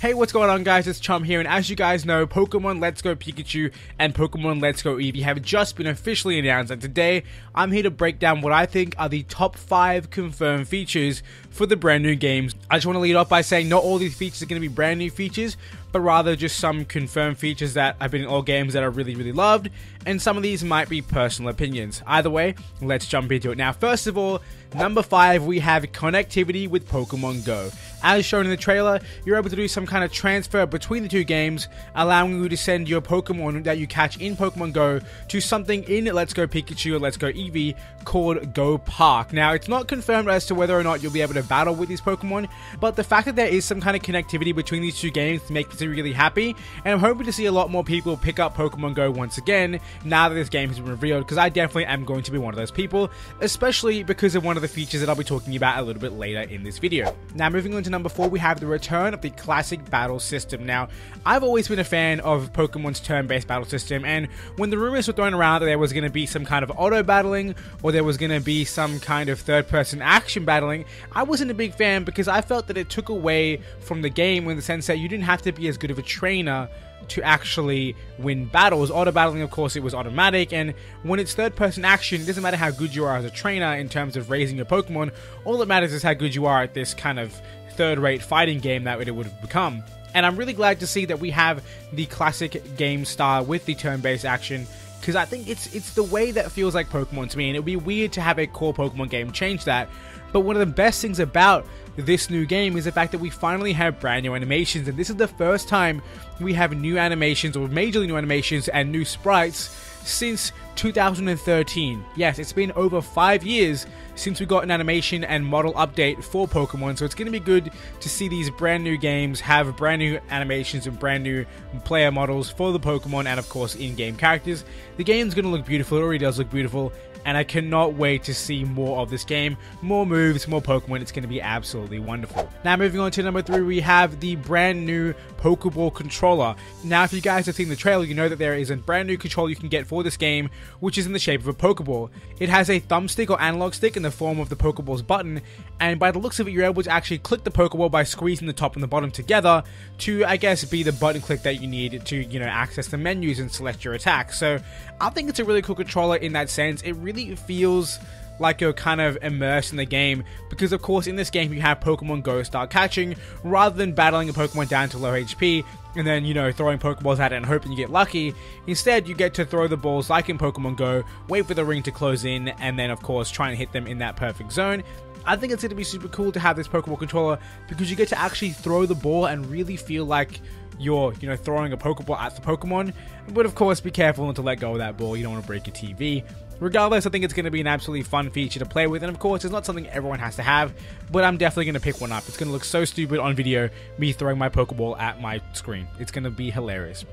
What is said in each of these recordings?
Hey, what's going on guys, it's Chum here, and as you guys know, Pokemon Let's Go Pikachu and Pokemon Let's Go Eevee have just been officially announced, and today I'm here to break down what I think are the top 5 confirmed features for the brand new games. I just want to lead off by saying not all these features are going to be brand new features, but rather just some confirmed features that have been in all games that I really loved, and some of these might be personal opinions. Either way, let's jump into it. Now, first of all, number 5, we have connectivity with Pokemon Go. As shown in the trailer, you're able to do some kind of transfer between the two games, allowing you to send your Pokemon that you catch in Pokemon Go to something in Let's Go Pikachu or Let's Go Eevee called Go Park. Now, it's not confirmed as to whether or not you'll be able to battle with these Pokemon, but the fact that there is some kind of connectivity between these two games makes me really happy, and I'm hoping to see a lot more people pick up Pokemon Go once again now that this game has been revealed, because I definitely am going to be one of those people, especially because of one of the features that I'll be talking about a little bit later in this video. Now, moving on to number 4, we have the return of the classic battle system. Now, I've always been a fan of Pokemon's turn-based battle system, and when the rumors were thrown around that there was going to be some kind of auto battling, or there was going to be some kind of third-person action battling, I wasn't a big fan because I felt that it took away from the game in the sense that you didn't have to be as good of a trainer to actually win battles. Auto battling, of course, it was automatic, and when it's third-person action, it doesn't matter how good you are as a trainer in terms of raising your Pokemon. All that matters is how good you are at this kind of third-rate fighting game that it would have become. And I'm really glad to see that we have the classic game style with the turn-based action, because I think it's the way that feels like Pokemon to me, and it would be weird to have a core Pokemon game change that. But one of the best things about this new game is the fact that we finally have brand new animations, and this is the first time we have new animations, or majorly new animations and new sprites since 2013. Yes, it's been over 5 years since we got an animation and model update for Pokemon, so it's going to be good to see these brand new games have brand new animations and brand new player models for the Pokemon, and of course in-game characters. The game's going to look beautiful, it already does look beautiful, and I cannot wait to see more of this game, more moves, more Pokemon. It's going to be absolutely wonderful. Now, moving on to number 3, we have the brand new Pokeball controller. Now, if you guys have seen the trailer, you know that there is a brand new controller you can get for this game, which is in the shape of a Pokeball. It has a thumbstick or analog stick in the form of the Pokeball's button, and by the looks of it, you're able to actually click the Pokeball by squeezing the top and the bottom together to, I guess, be the button click that you need to, access the menus and select your attack. So, I think it's a really cool controller in that sense. It really feels like you're kind of immersed in the game, because of course in this game you have Pokemon Go start catching, rather than battling a Pokemon down to low HP and then, throwing Pokeballs at it and hoping you get lucky. Instead, you get to throw the balls like in Pokemon Go, wait for the ring to close in, and then of course try and hit them in that perfect zone. I think it's going to be super cool to have this Pokeball controller, because you get to actually throw the ball and really feel like you're, throwing a Pokeball at the Pokemon. But of course, be careful not to let go of that ball. You don't want to break your TV. Regardless, I think it's going to be an absolutely fun feature to play with, and of course, it's not something everyone has to have, but I'm definitely going to pick one up. It's going to look so stupid on video, me throwing my Pokeball at my screen. It's going to be hilarious.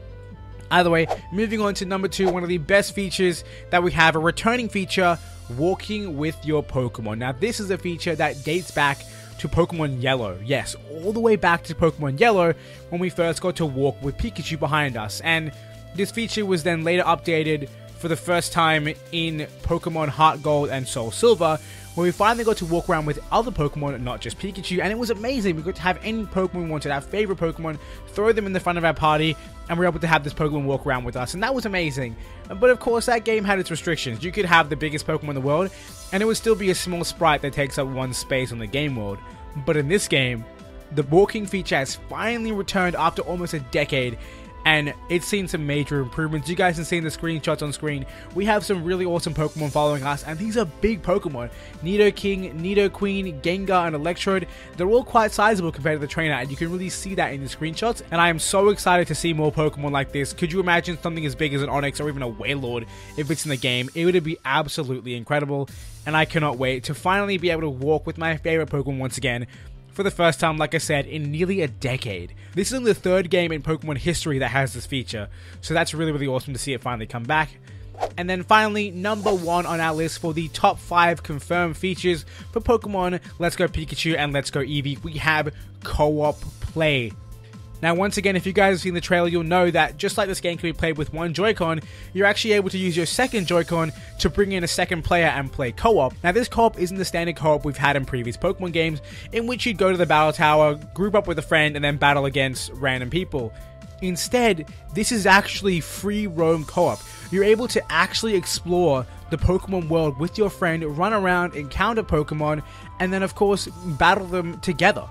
Either way, moving on to number 2, one of the best features that we have, a returning feature, walking with your Pokemon. Now, this is a feature that dates back to Pokemon Yellow. Yes, all the way back to Pokemon Yellow, when we first got to walk with Pikachu behind us, and this feature was then later updated for the first time in Pokemon Heart Gold and Soul Silver, where we finally got to walk around with other Pokemon, not just Pikachu, and it was amazing. We got to have any Pokemon we wanted, our favorite Pokemon, throw them in the front of our party, and we were able to have this Pokemon walk around with us, and that was amazing. But of course, that game had its restrictions. You could have the biggest Pokemon in the world, and it would still be a small sprite that takes up one space on the game world. But in this game, the walking feature has finally returned after almost a decade, and it's seen some major improvements. You guys can see in the screenshots on screen, we have some really awesome Pokemon following us, and these are big Pokemon. Nidoking, Nidoqueen, Gengar, and Electrode, they're all quite sizable compared to the trainer, and you can really see that in the screenshots, and I am so excited to see more Pokemon like this. Could you imagine something as big as an Onix or even a Wailord if it's in the game? It would be absolutely incredible, and I cannot wait to finally be able to walk with my favorite Pokemon once again, for the first time, like I said, in nearly a decade. This is the 3rd game in Pokemon history that has this feature, so that's really awesome to see it finally come back. And then finally, number 1 on our list for the top 5 confirmed features for Pokemon Let's Go Pikachu and Let's Go Eevee, we have co-op play. Now once again, if you guys have seen the trailer, you'll know that just like this game can be played with one Joy-Con, you're actually able to use your second Joy-Con to bring in a second player and play co-op. Now this co-op isn't the standard co-op we've had in previous Pokemon games, in which you'd go to the battle tower, group up with a friend, and then battle against random people. Instead, this is actually free roam co-op. You're able to actually explore the Pokemon world with your friend, run around, encounter Pokemon, and then of course battle them together,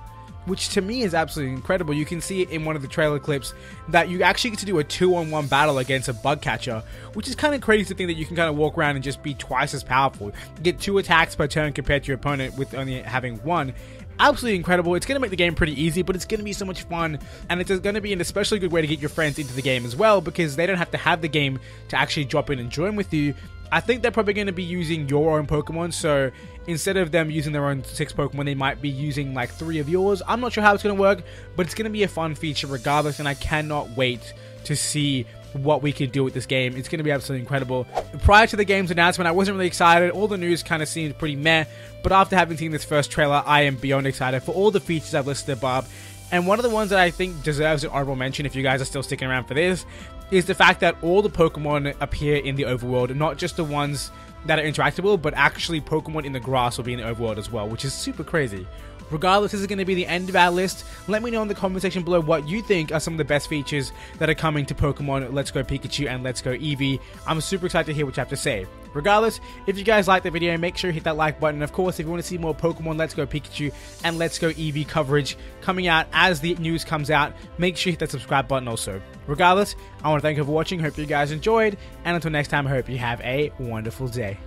which to me is absolutely incredible. You can see it in one of the trailer clips that you actually get to do a 2-on-1 battle against a bug catcher, which is kind of crazy to think that you can kind of walk around and just be twice as powerful. You get 2 attacks per turn compared to your opponent with only having 1. Absolutely incredible. It's going to make the game pretty easy, but it's going to be so much fun, and it's going to be an especially good way to get your friends into the game as well, because they don't have to have the game to actually drop in and join with you. I think they're probably going to be using your own Pokemon, so instead of them using their own 6 Pokemon, they might be using like 3 of yours. I'm not sure how it's going to work, but it's going to be a fun feature regardless, and I cannot wait to see what we could do with this game. It's going to be absolutely incredible. Prior to the game's announcement, I wasn't really excited. All the news kind of seemed pretty meh, but after having seen this first trailer, I am beyond excited for all the features I've listed above. And one of the ones that I think deserves an honorable mention, if you guys are still sticking around for this, is the fact that all the Pokemon appear in the overworld, not just the ones that are interactable, but actually Pokemon in the grass will be in the overworld as well, which is super crazy. Regardless, this is going to be the end of our list. Let me know in the comment section below what you think are some of the best features that are coming to Pokemon Let's Go Pikachu and Let's Go Eevee. I'm super excited to hear what you have to say. Regardless, if you guys like the video, make sure you hit that like button. Of course, if you want to see more Pokemon Let's Go Pikachu and Let's Go Eevee coverage coming out as the news comes out, make sure you hit that subscribe button also. Regardless, I want to thank you for watching. Hope you guys enjoyed, and until next time, I hope you have a wonderful day.